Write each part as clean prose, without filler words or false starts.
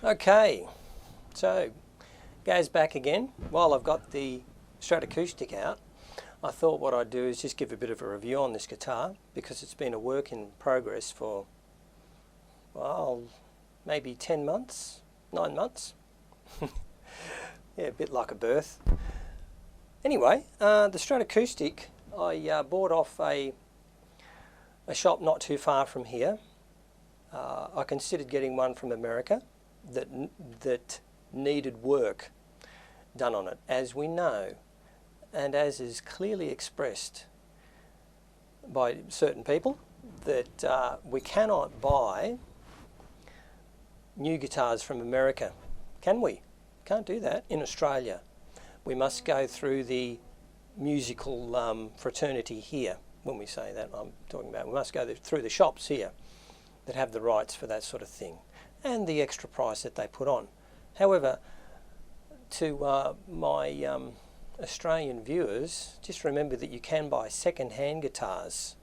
Okay, so Garry's back again. While I've got the Stratacoustic out, I thought what I'd do is just give a bit of a review on this guitar because it's been a work in progress for, well, maybe 10 months, 9 months. Yeah, a bit like a birth. Anyway, the Stratacoustic I bought off a shop not too far from here. I considered getting one from America that needed work done on it, as we know, and as is clearly expressed by certain people, that we cannot buy new guitars from America, can we? Can't do that in Australia. We must go through the musical fraternity here. When we say that, I'm talking about we must go through the shops here that have the rights for that sort of thing, and the extra price that they put on. However, to my Australian viewers, just remember that you can buy second-hand guitars,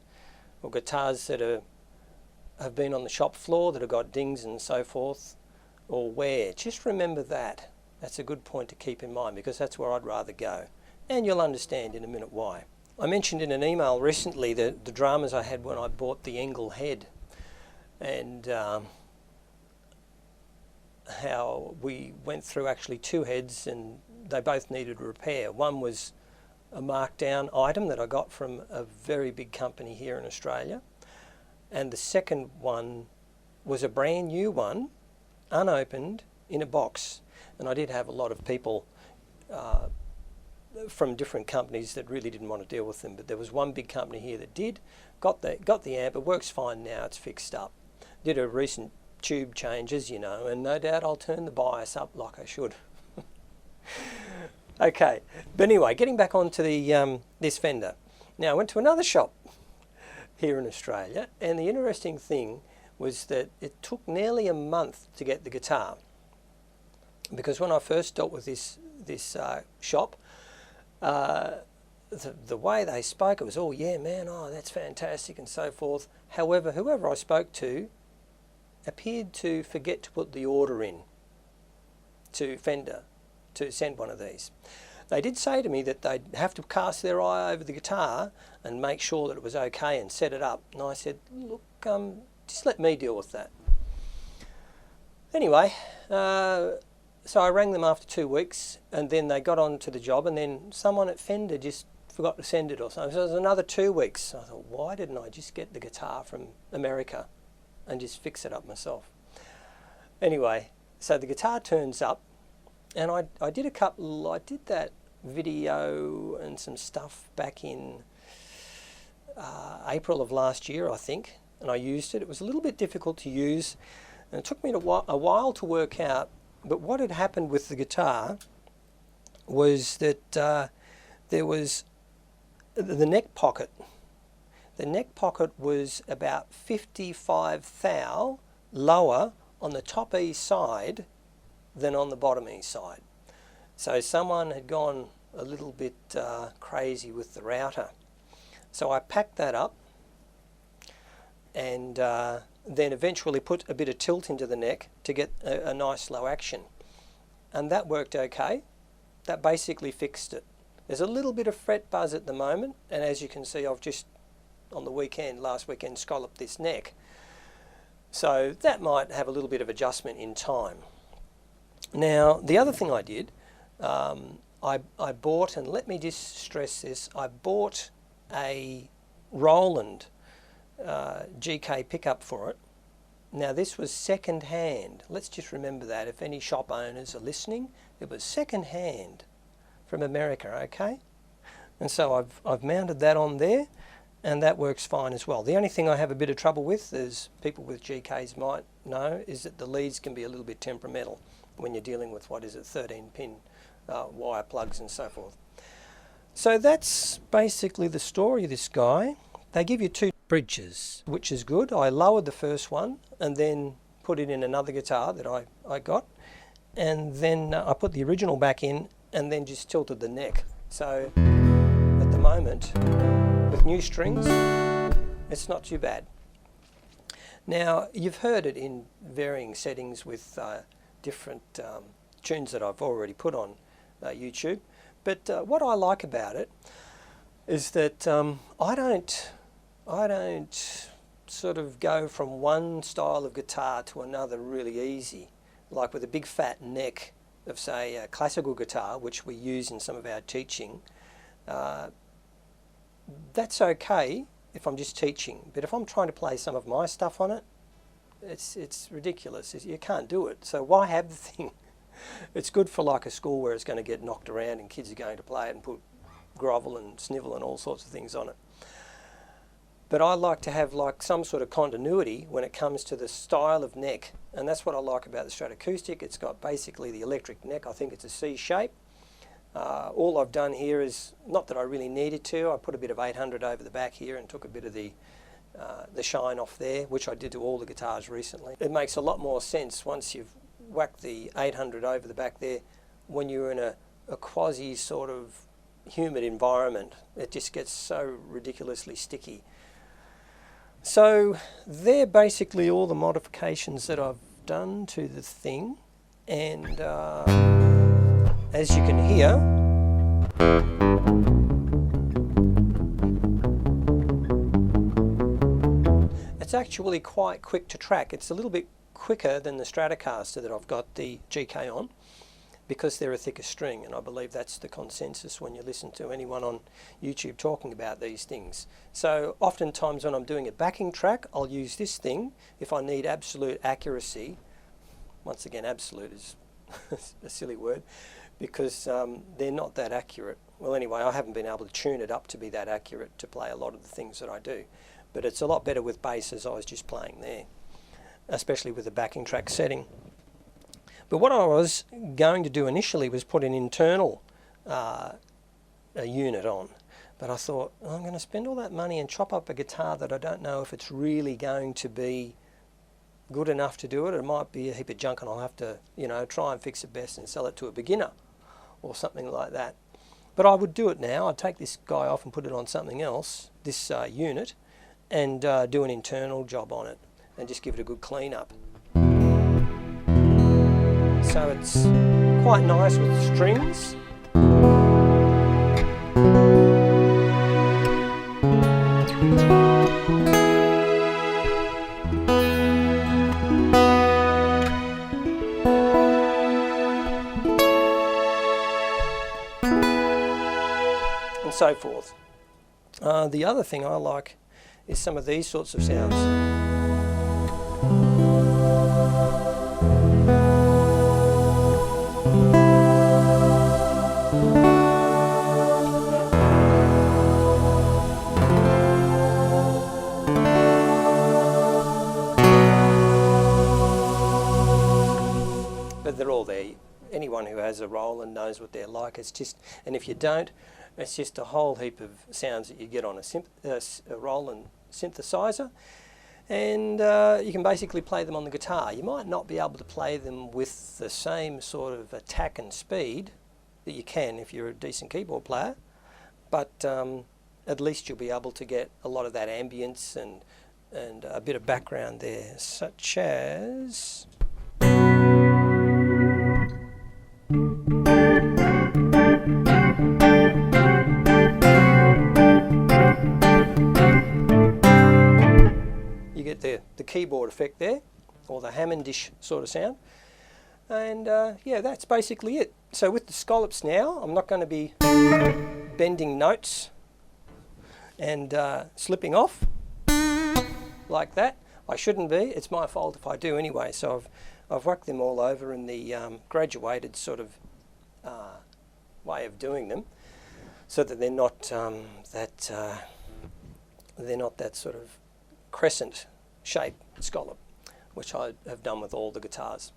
or guitars that have been on the shop floor, that have got dings and so forth, or wear. Just remember that. That's a good point to keep in mind, because that's where I'd rather go. And you'll understand in a minute why. I mentioned in an email recently the dramas I had when I bought the Engel head, and how we went through actually two heads and they both needed repair. One was a markdown item that I got from a very big company here in Australia, and the second one was a brand new one, unopened, in a box. And I did have a lot of people from different companies that really didn't want to deal with them, but there was one big company here that did, got the amp. It works fine now, it's fixed up. Did a recent tube changes, you know, and no doubt I'll turn the bias up like I should. Okay, but anyway, getting back onto the this Fender. Now I went to another shop here in Australia, and the interesting thing was that it took nearly a month to get the guitar, because when I first dealt with this shop, the way they spoke, it was, oh yeah man, oh that's fantastic and so forth. However, whoever I spoke to appeared to forget to put the order in to Fender to send one of these. They did say to me that they'd have to cast their eye over the guitar and make sure that it was okay and set it up. And I said, look, just let me deal with that. Anyway, so I rang them after 2 weeks, and then they got on to the job, and then someone at Fender just forgot to send it or something. So it was another 2 weeks. I thought, why didn't I just get the guitar from America and just fix it up myself? Anyway, so the guitar turns up, and I did that video and some stuff back in April of last year, I think, and I used it. It was a little bit difficult to use, and it took me a while to work out. But what had happened with the guitar was that there was the neck pocket. The neck pocket was about 55 thou lower on the top E side than on the bottom E side. So someone had gone a little bit crazy with the router. So I packed that up, and then eventually put a bit of tilt into the neck to get a nice low action. And that worked okay. That basically fixed it. There's a little bit of fret buzz at the moment, and as you can see, I've just, on the weekend, last weekend, scalloped this neck. So that might have a little bit of adjustment in time. Now, the other thing I did, I bought, and let me just stress this, I bought a Roland GK pickup for it. Now this was second hand. Let's just remember that if any shop owners are listening, it was second hand from America, okay? And so I've mounted that on there, and that works fine as well. The only thing I have a bit of trouble with, as people with GKs might know, is that the leads can be a little bit temperamental when you're dealing with, 13-pin wire plugs and so forth. So that's basically the story of this guy. They give you two bridges, which is good. I lowered the first one and then put it in another guitar that I got, and then I put the original back in and then just tilted the neck. So at the moment, with new strings, it's not too bad. Now, you've heard it in varying settings with different tunes that I've already put on YouTube. But what I like about it is that I don't sort of go from one style of guitar to another really easy. Like with a big fat neck of, say, a classical guitar, which we use in some of our teaching, that's okay if I'm just teaching. But if I'm trying to play some of my stuff on it, it's ridiculous. You can't do it. So why have the thing? It's good for like a school where it's going to get knocked around and kids are going to play it and put grovel and snivel and all sorts of things on it. But I like to have like some sort of continuity when it comes to the style of neck, and that's what I like about the Stratacoustic. It's got basically the electric neck. I think it's a C shape. All I've done here is, not that I really needed to, I put a bit of 800 over the back here and took a bit of the shine off there, which I did to all the guitars recently. It makes a lot more sense once you've whacked the 800 over the back there. When you're in a quasi sort of humid environment, it just gets so ridiculously sticky. So they're basically all the modifications that I've done to the thing, and as you can hear, it's actually quite quick to track. It's a little bit quicker than the Stratocaster that I've got the GK on, because they're a thicker string, and I believe that's the consensus when you listen to anyone on YouTube talking about these things. So oftentimes when I'm doing a backing track, I'll use this thing if I need absolute accuracy. Once again, absolute is a silly word, because they're not that accurate. Well, anyway, I haven't been able to tune it up to be that accurate to play a lot of the things that I do. But it's a lot better with bass, as I was just playing there, especially with the backing track setting. But what I was going to do initially was put an internal unit on. But I thought, oh, I'm going to spend all that money and chop up a guitar that I don't know if it's really going to be good enough to do it. It might be a heap of junk and I'll have to, you know, try and fix it best and sell it to a beginner or something like that. But I would do it now. I'd take this guy off and put it on something else, this unit, and do an internal job on it and just give it a good clean up. So it's quite nice with the strings. And so forth. The other thing I like is some of these sorts of sounds. But they're all there. Anyone who has a Roland knows what they're like. It's just, and if you don't, it's just a whole heap of sounds that you get on a Roland synthesizer, and you can basically play them on the guitar. You might not be able to play them with the same sort of attack and speed that you can if you're a decent keyboard player, but at least you'll be able to get a lot of that ambience and a bit of background there, such as... You get the keyboard effect there, or the Hammondish sort of sound, and yeah, that's basically it. So with the Scallops now, I'm not going to be bending notes and slipping off like that. I shouldn't be. It's my fault if I do anyway. So I've whacked them all over in the graduated sort of way of doing them, so that they're not that sort of crescent shape scallop, which I have done with all the guitars.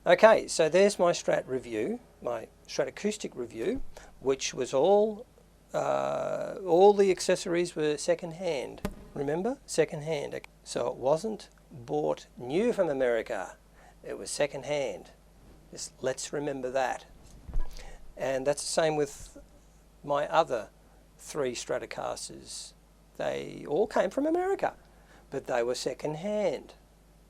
Okay, so there's my Strat review, my Stratacoustic review, which was all the accessories were second hand. Remember, second hand. So it wasn't bought new from America. It was second hand. Just let's remember that. And that's the same with my other 3 Stratocasters. They all came from America, but they were second hand.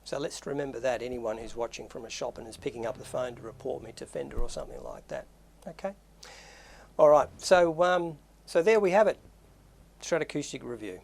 So let's remember that, anyone who's watching from a shop and is picking up the phone to report me to Fender or something like that. Okay. All right. So so there we have it. Stratacoustic review.